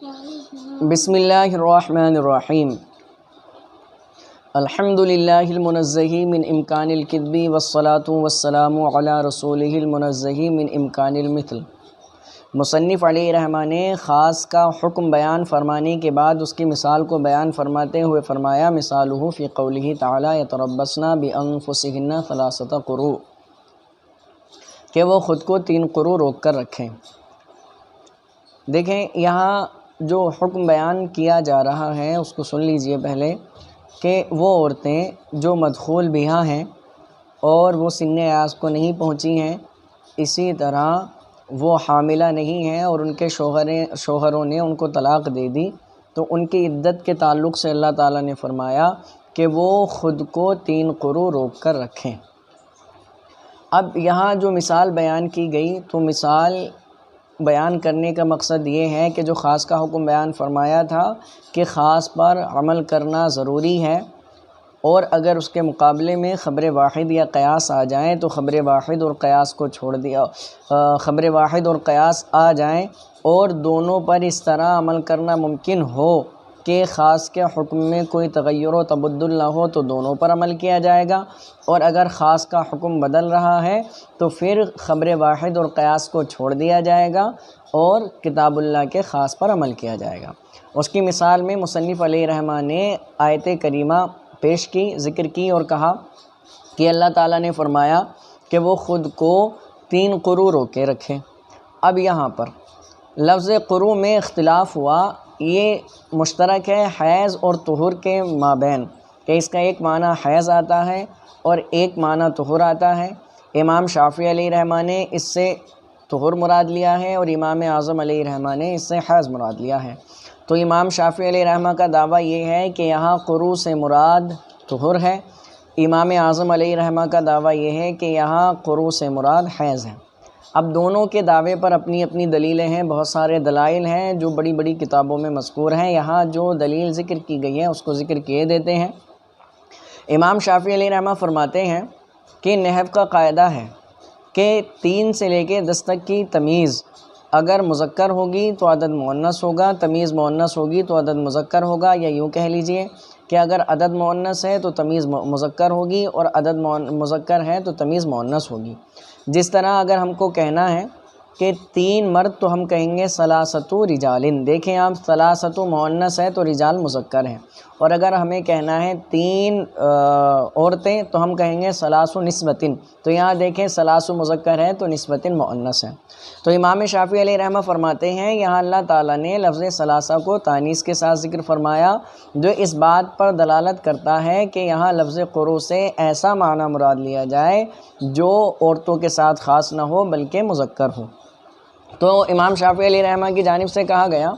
بسم اللہ الرحمن الرحیم الحمد للہ المنزہ من امکان الکذب والصلاة والسلام علی رسولہ المنزہ من امکان المثل۔ مصنف علیہ رحمہ نے خاص کا حکم بیان فرمانے کے بعد اس کی مثال کو بیان فرماتے ہوئے فرمایا مثالہ فی قولہ تعالی یتربصن بانفسہن ثلاثۃ قروء، کہ وہ خود کو 3 قروء روک کر رکھیں۔ دیکھیں یہاں جو حکم بیان کیا جا رہا ہے اس کو سن لیجئے پہلے، کہ وہ عورتیں جو مدخول بہا ہیں اور وہ سن ایاز کو نہیں پہنچی ہیں، اسی طرح وہ حاملہ نہیں ہیں اور ان کے شوہروں نے ان کو طلاق دے دی، تو ان کی عدت کے تعلق سے اللہ تعالیٰ نے فرمایا کہ وہ خود کو 3 قروء روک کر رکھیں۔ اب یہاں جو مثال بیان کی گئی تو مثال بیان کرنے کا مقصد یہ ہے کہ جو خاص کا حکم بیان فرمایا تھا کہ خاص پر عمل کرنا ضروری ہے، اور اگر اس کے مقابلے میں خبر واحد یا قیاس آ جائیں تو خبر واحد اور قیاس کو چھوڑ دیا، خبر واحد اور قیاس آ جائیں اور دونوں پر اس طرح عمل کرنا ممکن ہو کہ خاص کے حکم میں کوئی تغیر و تبدل نہ ہو تو دونوں پر عمل کیا جائے گا، اور اگر خاص کا حکم بدل رہا ہے تو پھر خبر واحد اور قیاس کو چھوڑ دیا جائے گا اور کتاب اللہ کے خاص پر عمل کیا جائے گا۔ اس کی مثال میں مصنف علیہ رحمہ نے آیت کریمہ پیش کی، ذکر کی اور کہا کہ اللہ تعالیٰ نے فرمایا کہ وہ خود کو 3 قروء روکے رکھیں۔ اب یہاں پر لفظ قروء میں اختلاف ہوا، یہ مشترک ہے حیض اور طہور کے مابین، کہ اس کا ایک معنی حیض آتا ہے اور ایک معنی طہور آتا ہے۔ امام شافعی علیہ رحمہ نے اس سے طہور مراد لیا ہے اور امام اعظم علیہ رحمہ نے اس سے حیض مراد لیا ہے۔ تو امام شافعی علیہ رحمہ کا دعویٰ یہ ہے کہ یہاں قروء سے مراد طہور ہے، امام اعظم علیہ رحمہ کا دعویٰ یہ ہے کہ یہاں قروء سے مراد حیض ہے۔ اب دونوں کے دعوے پر اپنی اپنی دلیلیں ہیں، بہت سارے دلائل ہیں جو بڑی بڑی کتابوں میں مذکور ہیں، یہاں جو دلیل ذکر کی گئی ہے اس کو ذکر کیے دیتے ہیں۔ امام شافعی علیہ رحمہ فرماتے ہیں کہ نحو کا قاعدہ ہے کہ 3 سے لے کے 10 تک کی تمیز اگر مذکر ہوگی تو عدد مؤنث ہوگا، تمیز مؤنث ہوگی تو عدد مذکر ہوگا، یا یوں کہہ لیجئے کہ اگر عدد مؤنث ہے تو تمیز مذکر ہوگی اور عدد مذکر ہے تو تمیز مؤنث ہوگی۔ جس طرح اگر ہم کو کہنا ہے کہ 3 مرد تو ہم کہیں گے ثلاثۃ رجال، دیکھیں آپ ثلاثۃ مؤنث ہے تو رجال مذکر ہیں، اور اگر ہمیں کہنا ہے 3 عورتیں تو ہم کہیں گے ثلاث نسوۃ، تو یہاں دیکھیں ثلاث مذکر ہے تو نسوۃ مؤنث ہے۔ تو امام شافعی علیہ رحمہ فرماتے ہیں یہاں اللہ تعالیٰ نے لفظ ثلاثہ کو تانیث کے ساتھ ذکر فرمایا، جو اس بات پر دلالت کرتا ہے کہ یہاں لفظ قروء سے ایسا معنی مراد لیا جائے جو عورتوں کے ساتھ خاص نہ ہو بلکہ مذکر ہو۔ تو امام شافعی علیہ رحمہ کی جانب سے کہا گیا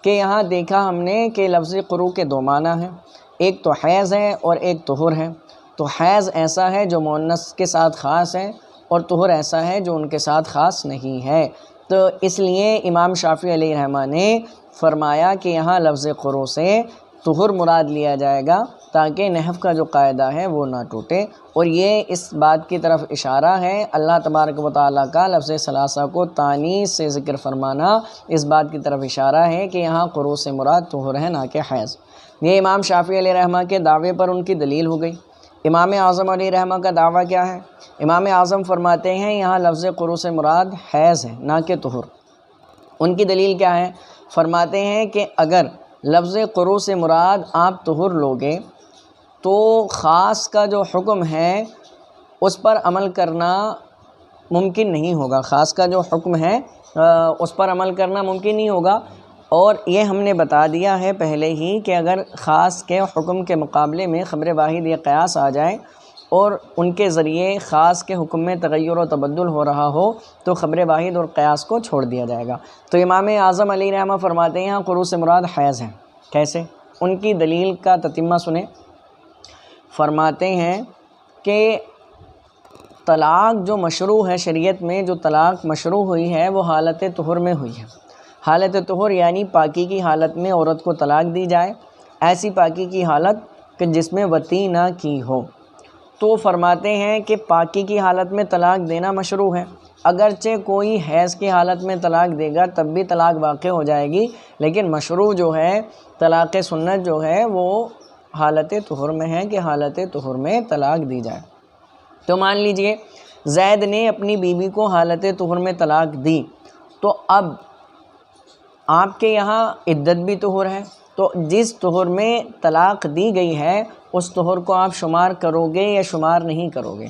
کہ یہاں دیکھا ہم نے کہ لفظ قروء کے 2 معنی ہیں، ایک تو حیض ہے اور ایک طہور ہے۔ تو حیض ایسا ہے جو مؤنث کے ساتھ خاص ہے اور طہور ایسا ہے جو ان کے ساتھ خاص نہیں ہے، تو اس لیے امام شافعی علیہ رحمہ نے فرمایا کہ یہاں لفظ قروء سے طہور مراد لیا جائے گا تاکہ نحو کا جو قاعدہ ہے وہ نہ ٹوٹے، اور یہ اس بات کی طرف اشارہ ہے اللہ تبارک و تعالیٰ کا لفظ ثلاثہ کو تانیث سے ذکر فرمانا اس بات کی طرف اشارہ ہے کہ یہاں قروء سے مراد طہور ہے نہ کہ حیض۔ یہ امام شافعی علیہ رحمہ کے دعوے پر ان کی دلیل ہو گئی۔ امام اعظم علیہ رحمہ کا دعویٰ کیا ہے؟ امام اعظم فرماتے ہیں یہاں لفظ قروء سے مراد حیض ہے نہ کہ طہور۔ ان کی دلیل کیا ہے؟ فرماتے ہیں کہ اگر لفظ قروء سے مراد آپ طہور لوگے تو خاص کا جو حکم ہے اس پر عمل کرنا ممکن نہیں ہوگا، خاص کا جو حکم ہے اس پر عمل کرنا ممکن نہیں ہوگا، اور یہ ہم نے بتا دیا ہے پہلے ہی کہ اگر خاص کے حکم کے مقابلے میں خبر واحد یا قیاس آ جائے اور ان کے ذریعے خاص کے حکم میں تغیر و تبدل ہو رہا ہو تو خبر واحد اور قیاس کو چھوڑ دیا جائے گا۔ تو امام اعظم علیہ رحمہ فرماتے ہیں یہاں قروء سے مراد حیض ہے۔ کیسے؟ ان کی دلیل کا تتمہ سنیں۔ فرماتے ہیں کہ طلاق جو مشروع ہے شریعت میں، جو طلاق مشروع ہوئی ہے وہ حالت طہور میں ہوئی ہے۔ حالت طہور یعنی پاکی کی حالت میں عورت کو طلاق دی جائے، ایسی پاکی کی حالت کہ جس میں وطی نہ کی ہو۔ تو فرماتے ہیں کہ پاکی کی حالت میں طلاق دینا مشروع ہے، اگرچہ کوئی حیض کی حالت میں طلاق دے گا تب بھی طلاق واقع ہو جائے گی، لیکن مشروع جو ہے طلاق سنت جو ہے وہ حالت طہر میں ہے کہ حالت طہر میں طلاق دی جائے۔ تو مان لیجئے زید نے اپنی بیوی کو حالت طہر میں طلاق دی، تو اب آپ کے یہاں عدت بھی طہر ہے، تو جس طہر میں طلاق دی گئی ہے اس طہر کو آپ شمار کرو گے یا شمار نہیں کرو گے؟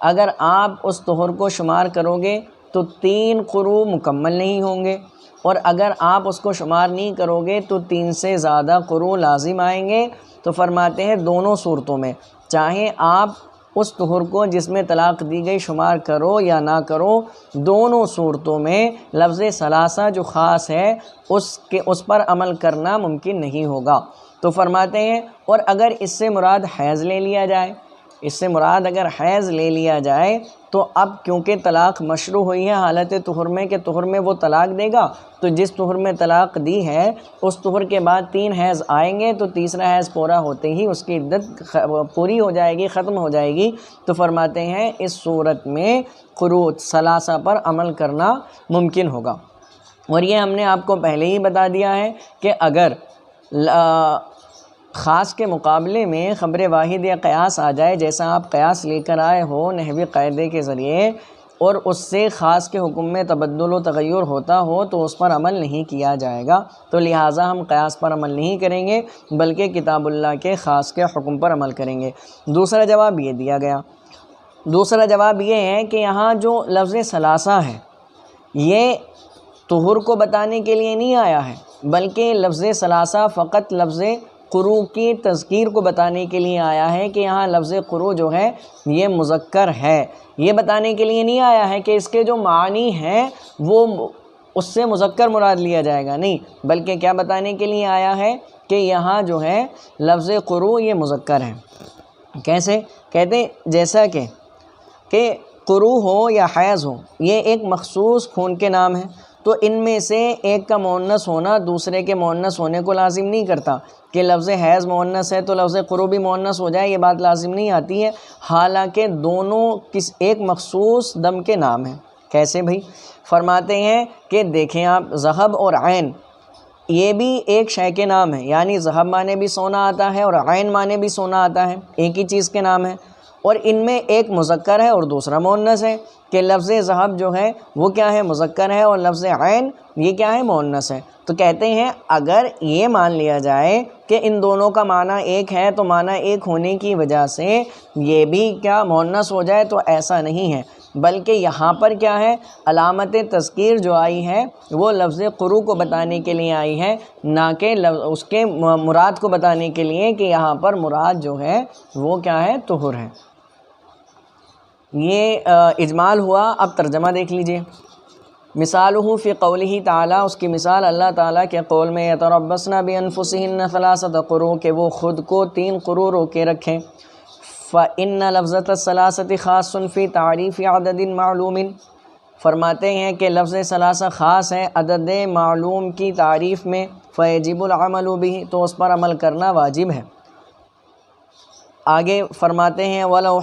اگر آپ اس طہر کو شمار کرو گے تو 3 قروء مکمل نہیں ہوں گے، اور اگر آپ اس کو شمار نہیں کرو گے تو 3 سے زیادہ قروء لازم آئیں گے۔ تو فرماتے ہیں دونوں صورتوں میں چاہے آپ اس طہر کو جس میں طلاق دی گئی شمار کرو یا نہ کرو، دونوں صورتوں میں لفظ ثلاثہ جو خاص ہے اس پر عمل کرنا ممکن نہیں ہوگا۔ تو فرماتے ہیں اور اگر اس سے مراد حیض لے لیا جائے، اس سے مراد اگر حیض لے لیا جائے تو اب کیونکہ طلاق مشروع ہوئی ہے حالت طہر میں کہ طہر میں وہ طلاق دے گا، تو جس طہر میں طلاق دی ہے اس طہر کے بعد 3 حیض آئیں گے، تو تیسرا حیض پورا ہوتے ہی اس کی عدت پوری ہو جائے گی، ختم ہو جائے گی۔ تو فرماتے ہیں اس صورت میں قروء ثلاثہ پر عمل کرنا ممکن ہوگا۔ اور یہ ہم نے آپ کو پہلے ہی بتا دیا ہے کہ اگر خاص کے مقابلے میں خبر واحد یا قیاس آ جائے، جیسا آپ قیاس لے کر آئے ہو نحوی قاعدے کے ذریعے، اور اس سے خاص کے حکم میں تبدل و تغیر ہوتا ہو تو اس پر عمل نہیں کیا جائے گا، تو لہٰذا ہم قیاس پر عمل نہیں کریں گے بلکہ کتاب اللہ کے خاص کے حکم پر عمل کریں گے۔ دوسرا جواب یہ دیا گیا، دوسرا جواب یہ ہے کہ یہاں جو لفظ ثلاثہ ہے یہ طہر کو بتانے کے لیے نہیں آیا ہے، بلکہ لفظ ثلاثہ فقط لفظ قروء کی تذکیر کو بتانے کے لیے آیا ہے کہ یہاں لفظ قروء جو ہے یہ مذکر ہے، یہ بتانے کے لیے نہیں آیا ہے کہ اس کے جو معنی ہیں وہ اس سے مذکر مراد لیا جائے گا، نہیں، بلکہ کیا بتانے کے لیے آیا ہے کہ یہاں جو ہے لفظ قروء یہ مذکر ہے۔ کیسے؟ کہتے ہیں جیسا کہ قروء ہو یا حیض ہو یہ ایک مخصوص خون کے نام ہیں، تو ان میں سے ایک کا مؤنث ہونا دوسرے کے مؤنث ہونے کو لازم نہیں کرتا کہ لفظ حیض مؤنث ہے تو لفظ قروء بھی مؤنث ہو جائے، یہ بات لازم نہیں آتی ہے، حالانکہ دونوں ایک مخصوص دم کے نام ہیں۔ کیسے بھائی؟ فرماتے ہیں کہ دیکھیں آپ ذہب اور عین یہ بھی ایک شے کے نام ہیں، یعنی ذہب معنی بھی سونا آتا ہے اور عین معنی بھی سونا آتا ہے، ایک ہی چیز کے نام ہے، اور ان میں ایک مذکر ہے اور دوسرا مؤنث ہے، کہ لفظ ذہب جو ہے وہ کیا ہے؟ مذکر ہے، اور لفظ عین یہ کیا ہے؟ مؤنث ہے۔ تو کہتے ہیں اگر یہ مان لیا جائے کہ ان دونوں کا معنی ایک ہے تو معنی ایک ہونے کی وجہ سے یہ بھی کیا مؤنث ہو جائے، تو ایسا نہیں ہے، بلکہ یہاں پر کیا ہے؟ علامت تذکیر جو آئی ہے وہ لفظ قروء کو بتانے کے لیے آئی ہے، نہ کہ اس کے مراد کو بتانے کے لیے کہ یہاں پر مراد جو ہے وہ کیا ہے؟ طہر ہے۔ یہ اجمال ہوا۔ اب ترجمہ دیکھ لیجئے۔ مثالہ فی قولہ تعالی، اس کی مثال اللہ تعالیٰ کے قول میں یتربصن بانفسہن ثلاثۃ قروء کہ وہ خود کو 3 قروء روکے رکھیں۔ فإن لفظۃ الثلاثۃ خاص فی تعریف عدد معلوم، فرماتے ہیں کہ لفظ ثلاثہ خاص ہے عدد معلوم کی تعریف میں، فیجب العمل بہ تو اس پر عمل کرنا واجب ہے۔ آگے فرماتے ہیں ولو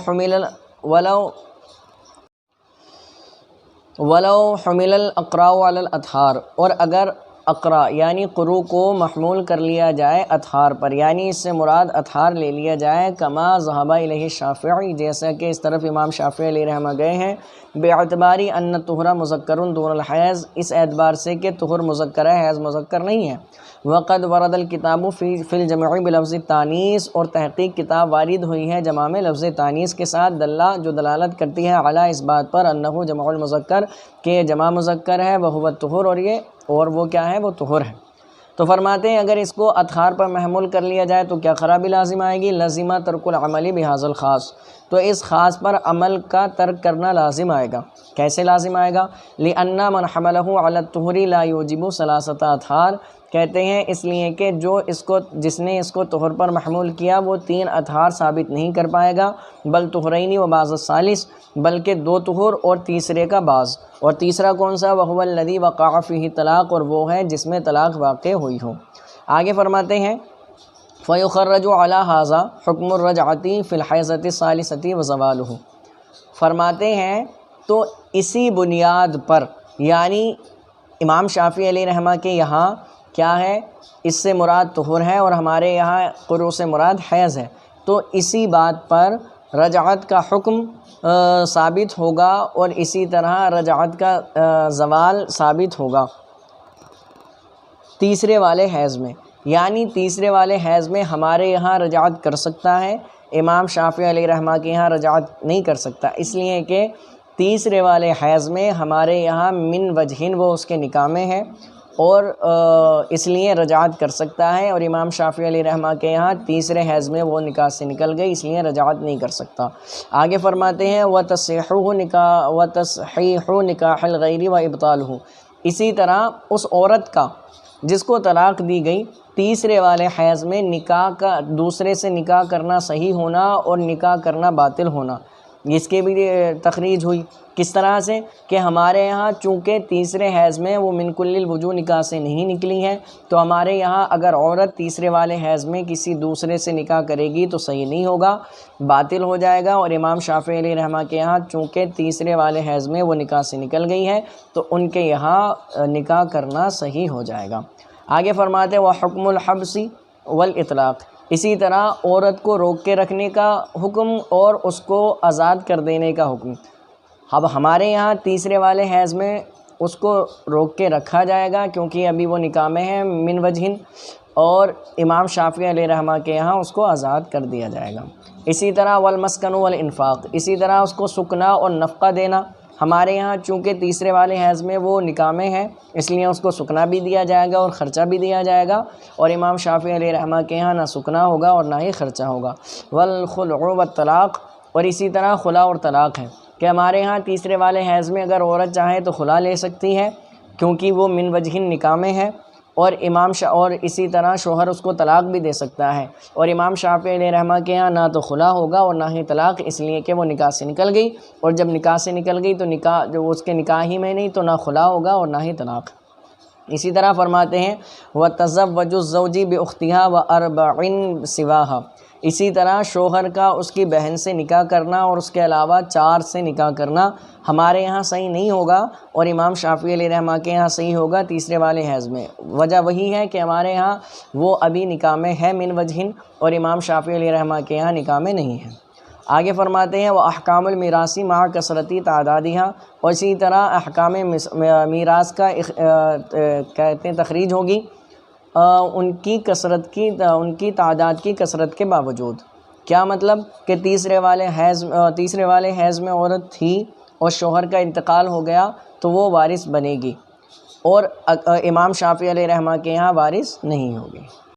حمل الاقراء علی الاطہار، اور اگر اقراء یعنی قروء کو محمول کر لیا جائے اطہار پر، یعنی اس سے مراد اطہار لے لیا جائے، کما ذہب الیہ الشافعی جیسا کہ اس طرف امام شافعی علیہ رحمہ گئے ہیں، باعتباری ان الطہر مذکر دون الحیض، اس اعتبار سے کہ طہر مذکر ہے حیض مذکر نہیں ہے۔ وقد ورد الکتاب فی الجمع بلفظ التانیث، اور تحقیق کتاب وارد ہوئی ہے جمع میں لفظ تانیث کے ساتھ، دلہ جو دلالت کرتی ہے علی اس بات پر انہ جمع المذکر کہ یہ جمع مذکر ہے، وہو الطہر اور وہ کیا ہے؟ وہ طہر ہے۔ تو فرماتے ہیں اگر اس کو اطہار پر محمول کر لیا جائے تو کیا خرابی لازم آئے گی؟ لزمہ ترک العمل بہذا الخاص، تو اس خاص پر عمل کا ترک کرنا لازم آئے گا۔ کیسے لازم آئے گا؟ لأن من حملہ علی الطہر لا یوجب ثلاثۃ اطہار، کہتے ہیں اس لیے کہ جس نے اس کو طہر پر محمول کیا وہ 3 اطہار ثابت نہیں کر پائے گا، بل طہرین و بعض الثالث، بلکہ 2 طہر اور تیسرے کا بعض، اور تیسرا کون سا؟ وہو الذی وقع فیہ طلاق، اور وہ ہے جس میں طلاق واقع ہوئی ہو۔ آگے فرماتے ہیں فیخرج علی ھذا حکم الرجعۃ فی الحیضۃ الثالثۃ وزوالہ، فرماتے ہیں تو اسی بنیاد پر، یعنی امام شافعی علیہ رحمہ کے یہاں کیا ہے، اس سے مراد طہور ہے اور ہمارے یہاں قروء سے مراد حیض ہے، تو اسی بات پر رجعت کا حکم ثابت ہوگا اور اسی طرح رجعت کا زوال ثابت ہوگا تیسرے والے حیض میں۔ یعنی تیسرے والے حیض میں ہمارے یہاں رجعت کر سکتا ہے، امام شافعی علیہ رحمہ کے یہاں رجعت نہیں کر سکتا، اس لیے کہ تیسرے والے حیض میں ہمارے یہاں من وجہن وہ اس کے نکاح میں ہے اور اس لیے رجعت کر سکتا ہے، اور امام شافعی علیہ رحمہ کے یہاں تیسرے حیض میں وہ نکاح سے نکل گئی، اس لیے رجعت نہیں کر سکتا۔ آگے فرماتے ہیں وَتَصْحِيحُ نِكَاحِ الْغَيْرِ وَإِبْطَالُهُ، اسی طرح اس عورت کا جس کو طلاق دی گئی تیسرے والے حیض میں نکاح کا، دوسرے سے نکاح کرنا صحیح ہونا اور نکاح کرنا باطل ہونا، اس کے بھی تخریج ہوئی۔ کس طرح سے کہ ہمارے یہاں چونکہ تیسرے حیض میں وہ من کل الوجوہ نکاح سے نہیں نکلی ہے، تو ہمارے یہاں اگر عورت تیسرے والے حیض میں کسی دوسرے سے نکاح کرے گی تو صحیح نہیں ہوگا، باطل ہو جائے گا، اور امام شافعی علیہ رحمہ کے یہاں چونکہ تیسرے والے حیض میں وہ نکاح سے نکل گئی ہے تو ان کے یہاں نکاح کرنا صحیح ہو جائے گا۔ آگے فرماتے ہیں وحکم الحبس والاطلاق، اسی طرح عورت کو روک کے رکھنے کا حکم اور اس کو آزاد کر دینے کا حکم۔ اب ہمارے یہاں تیسرے والے حیض میں اس کو روک کے رکھا جائے گا کیونکہ ابھی وہ نکاح میں ہے من وجہن، اور امام شافعی علیہ رحمہ کے یہاں اس کو آزاد کر دیا جائے گا۔ اسی طرح والمسکن والانفاق، اسی طرح اس کو سکنا اور نفقہ دینا، ہمارے یہاں چونکہ تیسرے والے حیض میں وہ نکاح میں ہے اس لیے اس کو سکنا بھی دیا جائے گا اور خرچہ بھی دیا جائے گا، اور امام شافعی علیہ رحمہ کے یہاں نہ سکنا ہوگا اور نہ ہی خرچہ ہوگا۔ والخلع والطلاق، اور اسی طرح خلا اور طلاق ہے کہ ہمارے ہاں تیسرے والے حیض میں اگر عورت چاہے تو خلا لے سکتی ہے کیونکہ وہ من وجہن نکاح میں ہے، اور اور اسی طرح شوہر اس کو طلاق بھی دے سکتا ہے، اور امام شافعی علیہ رحمہ کے یہاں نہ تو خلا ہوگا اور نہ ہی طلاق، اس لیے کہ وہ نکاح سے نکل گئی، اور جب نکاح سے نکل گئی تو نکاح جو اس کے نکاح ہی میں نہیں تو نہ خلا ہوگا اور نہ ہی طلاق۔ اسی طرح فرماتے ہیں وَتَزَوَّجُ الزَّوْجِ بِأُخْتِهَا وَأَرْبَعٍ سِوَاهَا، اسی طرح شوہر کا اس کی بہن سے نکاح کرنا اور اس کے علاوہ 4 سے نکاح کرنا ہمارے یہاں صحیح نہیں ہوگا، اور امام شافعی علیہ رحمہ کے یہاں صحیح ہوگا تیسرے والے حیض میں۔ وجہ وہی ہے کہ ہمارے یہاں وہ ابھی نکاح میں ہے من وجہن، اور امام شافعی علیہ رحمہ کے یہاں نکاح میں نہیں ہے۔ آگے فرماتے ہیں وَأَحْكَامُ الْمِيرَاثِ مَعَ كَثْرَةِ تَعْدَادِهَا، اور اسی طرح احکام میراث کا کہتے ہیں تخریج ہوگی ان کی تعداد کی کثرت کے باوجود۔ کیا مطلب کہ تیسرے والے حیض میں عورت تھی اور شوہر کا انتقال ہو گیا تو وہ وارث بنے گی، اور امام شافعی علیہ رحمہ کے یہاں وارث نہیں ہوگی۔